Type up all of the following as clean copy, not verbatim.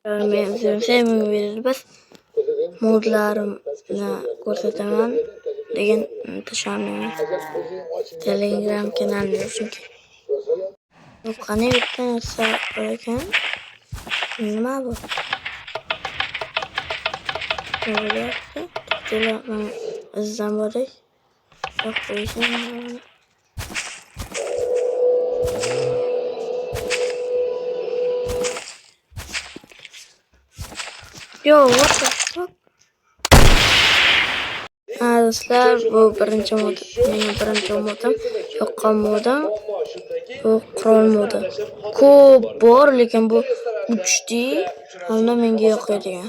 Men sevimli biz modlarimni ko'rsataman degan tashabbusni Telegram kanalida chunki qani bitta narsa bor ekan. Nima bu? Nima bo'lyapti? To'g'ri, izdan boray. Yo'q, qo'yishim. Yo, what the fuck? Do'stlar, bu birinchi mod. Mening birinchi modim, yoqqan modim. Bu qurol modi. Ko'p bor, lekin bu uchdi. Hamda menga yoqadigan.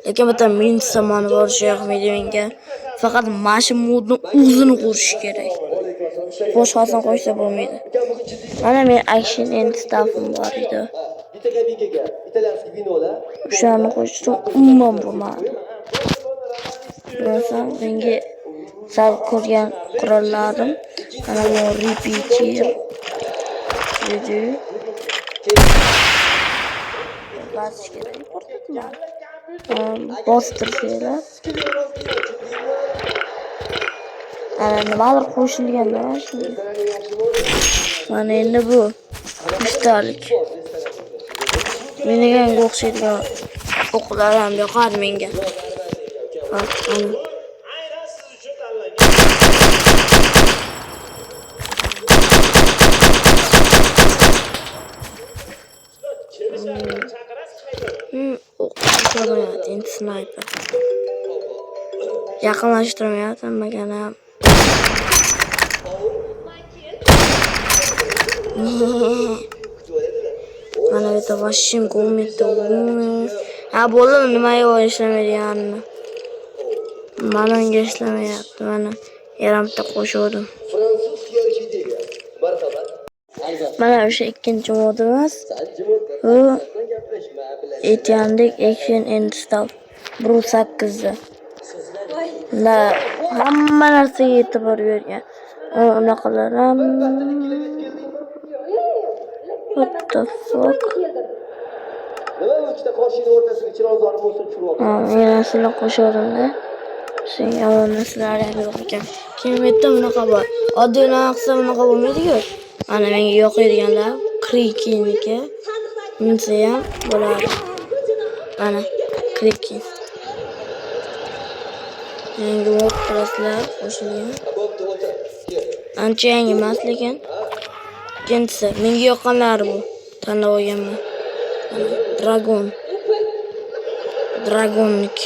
Lekin bitta min samoni bor, yoqmaydi menga. Faqat mana modni o'zini ko'rish kerak. Boshqasini qo'ysa bo'lmaydi. Mana men action and stuff'im bor edi. O'shani qo'shdim, umuman bo'lmadi. Bo'lsa menga sal ko'rgan qurollarim mana bu repeater dedi. Basish kerak. Bostirishlar. Ana nimadir qo'shilganda shunday. Mana endi bu ustalik. Menga o'xshaydigan o'qlar ham yoqadi menga. Endi sniper. Yaqinlashtirmayapti magana. Mana bitta vashim ko'mdi. Ha, bo'ldi, nimaga ishlamayapti? Mana unga ishlamayapti. Mana yarimta qo'shdim. Mana o'sha ikkinchi modimiz. Bu aytgandek action and stuff. 1.8 da. Hamma narsaga e'tibor bergan. Unaqalar ham what the fuck? Yana sizlar qo'shadimda. Sen yomon narsalar yo'q ekan. Keyin bitta bunaqa bor. Oddiy narsa bunaqa bo'lmaydi-ku. Mana menga yoqadiganlar Krikiniki. Minsa ham bo'ladi. Mana Krikin. Yangi WordPresslar qo'shilgan. Ancha yangi emas lekin ikkinchisi menga yoqqanlari bu. Tanlab olganman. Dragonnik.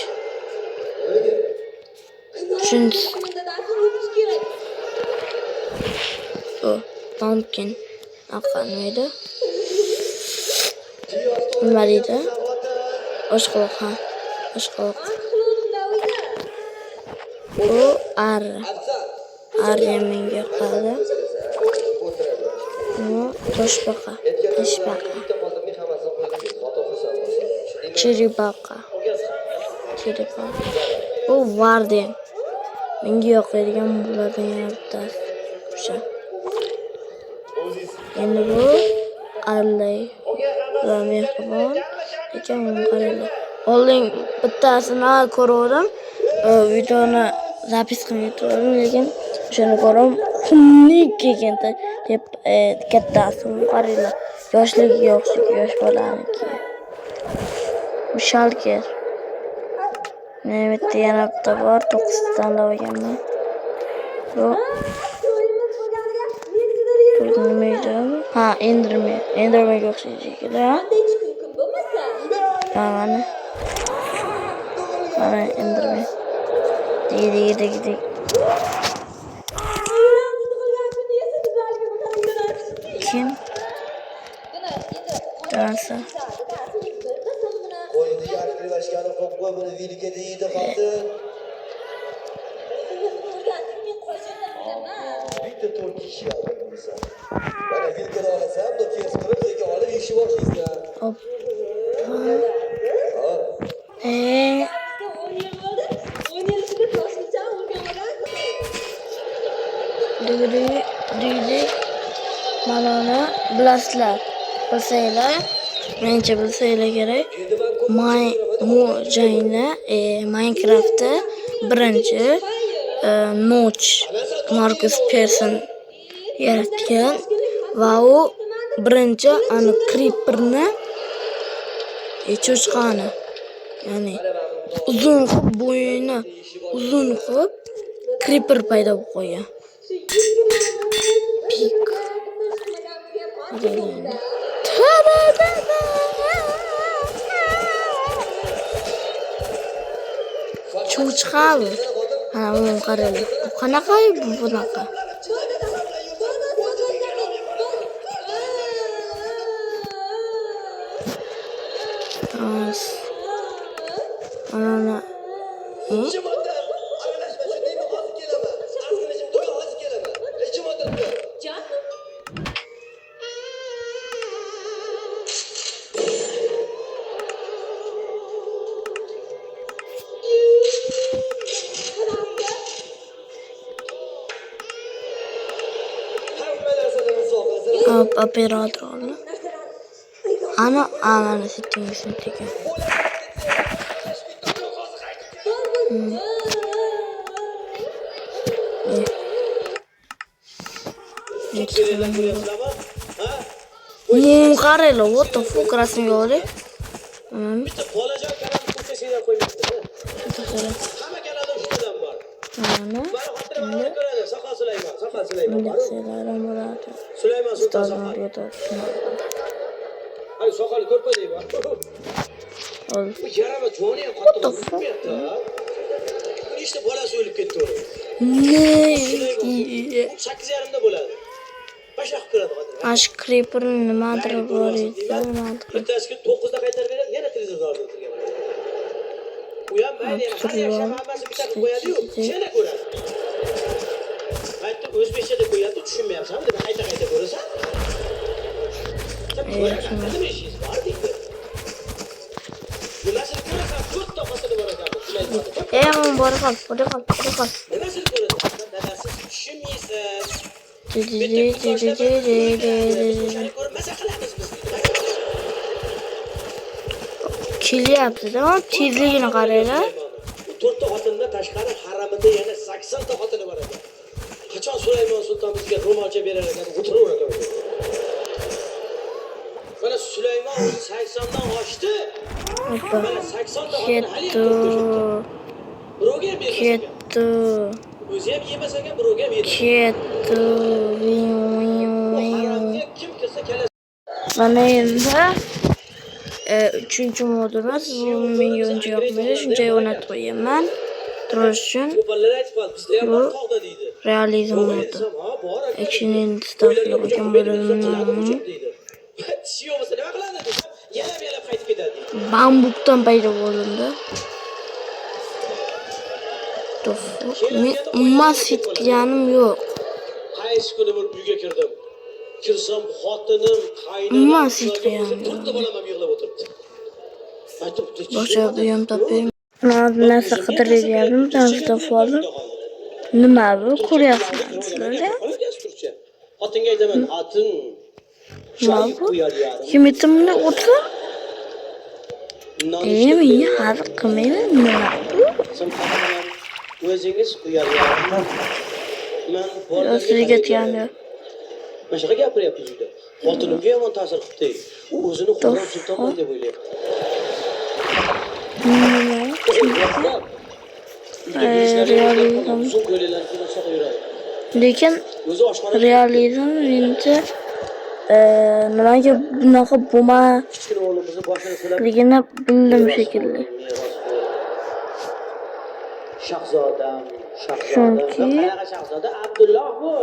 Uchinchisi pumpkin. Aqanmaydi. Nima deydi? Oshqoq, ha. Oshqoq. Bu ar. Ar menga yoqadi. Bu toshbaqa. Chiribaqa. Bu vardiyan. Menga yoqadigan bulardan yana bittasi. O'sha. Endi bu allay va mehribon ekan qaranglar. Oldin bittasini ko'rdim. Videoni zapis qilmaydim, lekin o'shani ko'rdim. Xunnik ekan deb kattasi qaranglar. Yoshligiga o'xshaydi, yosh bolaniki. Bu Shalker. Men bitta yana bitta bor, 9 tanlab olganman. Bu ha, Enderman'ga o'xshaydi shekilli. Mana Enderman. Dig. Kim? Dansa. Qo'yni yarqilashgani qo'pqa buni vilga deydi qoldi. Bitta 4 kishi olsa. Mana vilga olasam, da tez qilib zeka olib ishi boshlaysan. Hop. Mana blastlar. Bilsanglar, menimcha bilsanglar kerak. Mojangni Minecraftda birinchi Notch Marcus Persson yaratgan va u birinchi ani Creeperni cho'chqani, ya'ni uzun qilib bo'yini uzun qilib Creeper paydo bo'lib qolgan. Cho'chqa bu. Mana buni qaranglar. Bu qanaqa bu bunaqa? Ana Rejim odam, aralashma shundaymi hozir kelaman. Asqilishim to'y hozir kelaman. Rejim o'tiribdi. Hamma narsalarni sog'lasin. Operator oldi. Ana settingisini tekin. Qaranglar, what the fuck rasmga olib. Bitta bolajon kalam ko'chasidan qo'ymoqda. Hamma kalada ustidan bor. Mana Mana ko'radi, Soqol Sulaymon, Soqol Sulaymon. indekslardan bo'ladi. Sulaymon Sulton Soqol. Ay Soqol ko'rpaday bor. Ol. Bu yarama joni ham qattiq urmayapti. Nechta bolasi o'lib ketdi o'g'lim. Ne? 8:30da bo'ladi. Bashaq kiradi hozir. Ash Creeper nimadir bor edi. Bittasiga 9da qaytarib beradi, yana televizorda o'tirgan. U ham mayli, har yaxshi hammasi bitta qilib qo'yadi-yu, yana ko'radi. Qaytib o'zbekchada qo'yadi, tushunmayapsan, deb qayta ko'rasan. Nima ishingiz bor deydi. Nimasini ko'rasan, 4 ta xotini bor ekan, Sulaymon. Men bor qol. Nimasini ko'rasan? Dadasi tushunmaysiz. Kelyapti-da, tezligini qaranglar. 4 ta xotindan tashqari haramida yana 80 ta xotini bor ekan. Qachon Sulaymon sulton bizga ro'molcha berar ekan, o'tiraver ekan. Mana Sulaymon 80 dan oshdi. Mana 80 ta xotin hali birovga berdi. Ketdi. O'zi ham yemas ekan, birovga berdi. Ketdi. Haramga kim kirsa keladi. Mana endi 3-modimiz. Bu menga uncha yoqmaydi, shuncha o'rnatib qo'yaman. Turish uchun Bolalar aytib qoldi, bizda ham bor tog'da deydi. realizm modi. Action installation bo'ladi. Tiyo bo'lsa nima qiladi desam, yalab qaytib ketadi. Bambukdan paydo bo'lindi. Men umuman setganim yo'q. Qaysi kuni men uyga kirdim. Kirsam xotinim, qaynonam, Umuman setganim. to'rtta bolam ham yig'lab o'tiribdi. Boshqa uyam toping. Narsa qidiryapman, tanishda oldim. Nima bu? Ko'ryapsizlar? Xotinga aytaman, xotin. Nima bu? Kim etimni o'tsa? Menga hazil qilmayman. Nima bu? O'zingiz qo'yaryapsiz. Men Sizga tegandi. Mana shunaqa gapiryapsiz uyda. Xotinimga yomon ta'sir qildi. U o'zini Xudoron sulton deb o'ylayapti. Lekin realizm menimcha nimaga bunaqa bo'lmasligini bildim shekilli. Shahzodam. Chunki Qanaqa shahzoda? Abdulloh bu.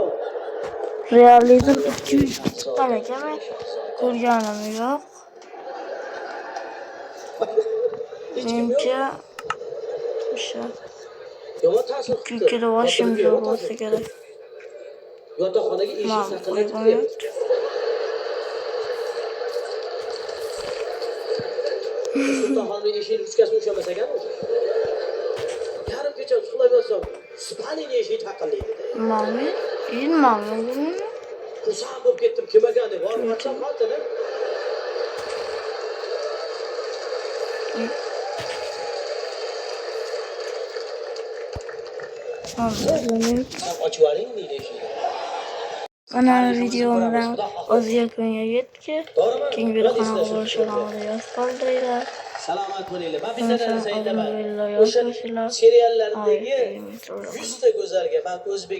realizm 2-3 chiqqan ekan, men ko'rganim yo'q. Menimcha o'sha Yomon ta'sir qildi. ikkida boshim yo'q bo'lsa kerak. Yotoqxonaga eshik saqlanib Qo'ymayapti. Yotoqxonaning eshigi uchkasini ushlamas ekan o'zi. Yarim kecha uxlab yotsam, spalniy eshik taqillaydi. Bilmadim. Xursand bo'lib ketdim, kim ekan deb, borib ochsam xotini. Anladım. Sen açıvaring deydi eshikni. Mana videomdan o'z yakuniga yetdi. To'g'rimi? Keyingi videoda bo'lishini yozib qoldiringlar. Salomat bo'linglar. Men bitta narsa aytaman. Alhamdulillah, O'sha yozmasizlar. seriallardagi Ay, 100 ta go'zalga men o'zbek